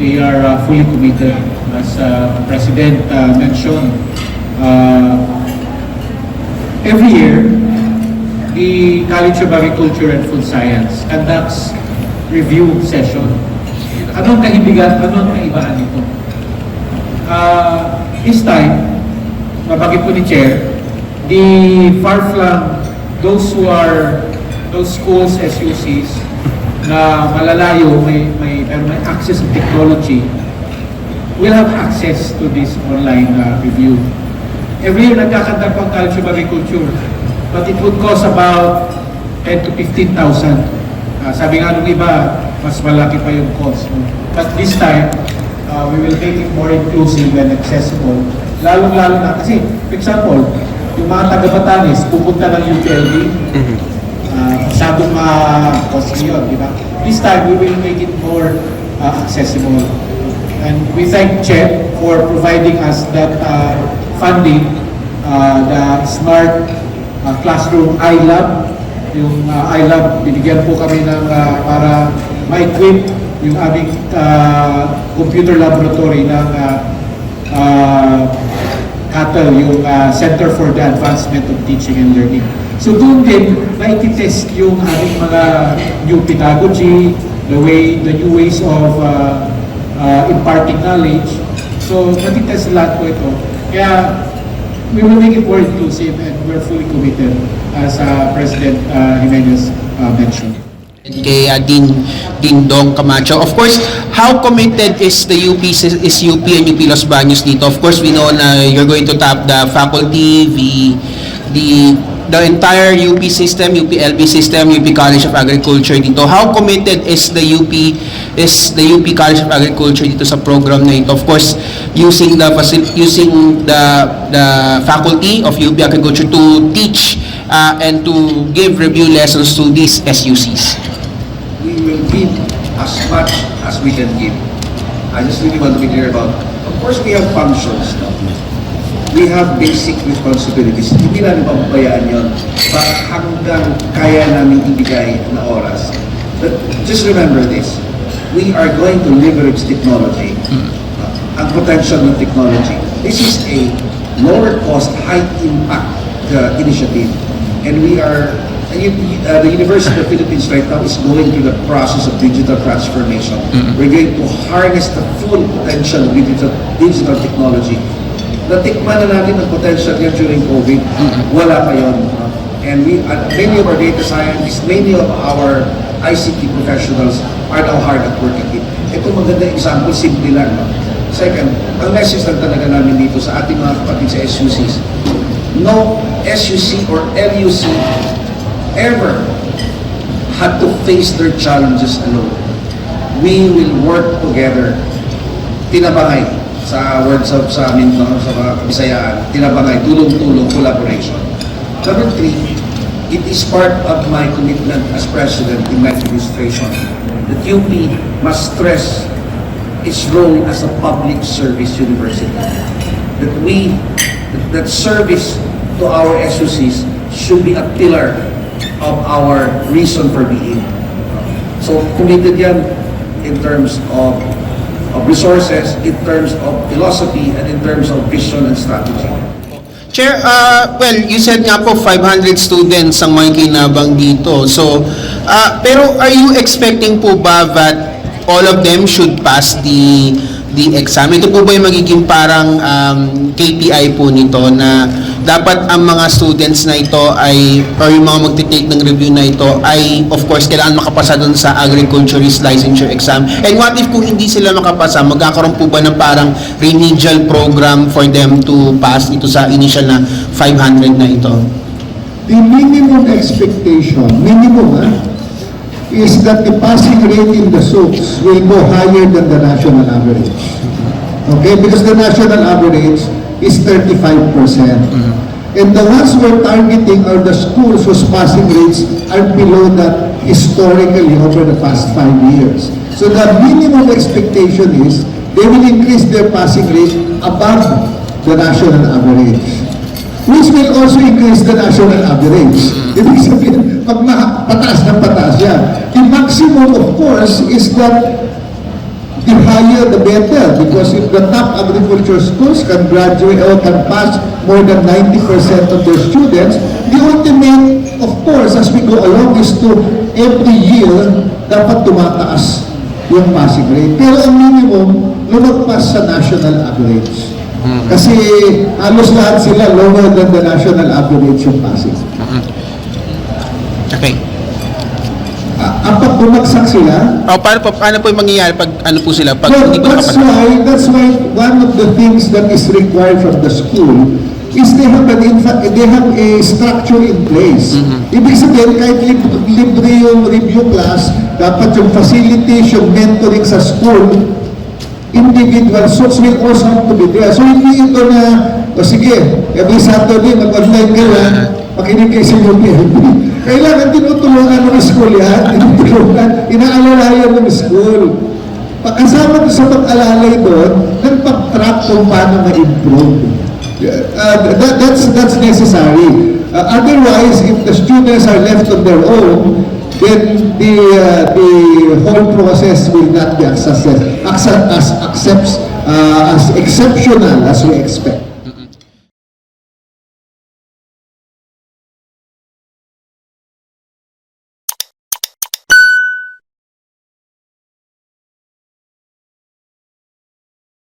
we are fully committed. As President mentioned, every year, the College of Agriculture and Food Science conducts review session. Anong kahibigan, anong kaibaan nito? This time, mabagay po ni Chair, the far-flung, those schools, SUCs, na malalayo, may access to technology, will have access to this online review. Every year, nagkakandak po ang College of Agriculture, but it would cost about 10 to 15,000. Sabi nga nung iba, mas malaki pa yung cost. But this time, we will make it more inclusive and accessible. Lalong-lalo na, kasi, for example, yung mga taga-Batanes, pupunta ng UTLB, masyadong costly yun, di ba? This time, we will make it more accessible. And we thank CHED for providing us that funding, the Smart Classroom iLab. Yung iLab, binigyan po kami ng para ma-equip yung aming computer laboratory ng CATL, yung Center for the Advancement of Teaching and Learning. So doon din, na-test yung aming mga new pedagogy, the new ways of imparting knowledge. So, natitest lahat po ito. Kaya, we will make it more inclusive and we're fully committed as President Jimenez mentioned. Kay Ding Dong Camacho. Of course, how committed is the UP and UP Los Baños dito? Of course, we know na you're going to tap the faculty, the entire UP system, UP-LB system, UP College of Agriculture dito. How committed is the UP College of Agriculture dito sa program na ito? Of course, using the faculty of UP Agriculture to teach and to give review lessons to these SUCs. We will give as much as we can give. I just really want to be clear about, of course we have functions now. We have basic responsibilities. Hindi namin papabayaan yun hanggang kaya namin ibigay na oras. But just remember this, we are going to leverage technology, ang potential ng technology. This is a lower cost, high impact initiative. And we are, the University of the Philippines right now is going through the process of digital transformation. We're going to harness the full potential of digital technology. Natikman na natin ang potential yan during COVID. Wala pa yun. And many of our data scientists, many of our ICT professionals are now hard at work at it. Ito magandang example, simple lang. Second, ang message lang talaga namin dito sa ating mga kapatid sa SUCs, no SUC or LUC ever had to face their challenges alone. We will work together. Tinabangay sa words of sa amin, sa mga Bisayaan, tinabangay, tulong-tulong, collaboration. Number 3, it is part of my commitment as President in my administration that UP must stress its role as a public service university. That service to our SUCs should be a pillar of our reason for being. So committed yan in terms of resources, in terms of philosophy, and in terms of vision and strategy. Chair, well, you said nga po 500 students ang may kinabang dito. So, pero are you expecting po ba that all of them should pass the exam? Ito po ba yung magiging parang KPI po nito na dapat ang mga students na ito ay, or yung mga magtitake ng review na ito ay, of course, kailangan makapasa dun sa agriculturist licensure exam. And what if kung hindi sila makapasa, magkakaroon po ba ng parang remedial program for them to pass ito sa initial na 500 na ito? The minimum expectation, is that the passing rate in the SUCs will go higher than the national average. Okay, because the national average is 35%. And the ones we're targeting are the schools whose passing rates are below that historically over the past 5 years. So the minimum expectation is they will increase their passing rate above the national average, which will also increase the national average. Ibig sabihin, pag pataas ng pataas yan. The maximum, of course, is that the higher the better, because if the top agriculture schools can graduate or can pass more than 90% of their students, the ultimate, of course, as we go along is to every year dapat tumataas yung passing rate. Pero ang minimum, lumagpas sa national average. Kasi halos lahat sila lower than the national average yung passing. Okay. Pag bumagsak sila, Paano po yung mangyayari pag ano po sila? Pag well, hindi po nakapag- that's why one of the things that is required from the school is they have a structure in place. Ibig sabihin, kahit libre yung review class, dapat yung facilities, yung mentoring sa school, individual source will also have to be there. So hindi ito na, sige, every Saturday mag-online ka lang, makinig kayo sa UPLB. Kailangan tinutulungan ng school yan, inaalalayan ng school. Pagkasama sa pag-alalay doon, nagpag-track kung paano ma-improve. That's necessary. Otherwise, if the students are left on their own, then the whole process will not be as exceptional as we expect.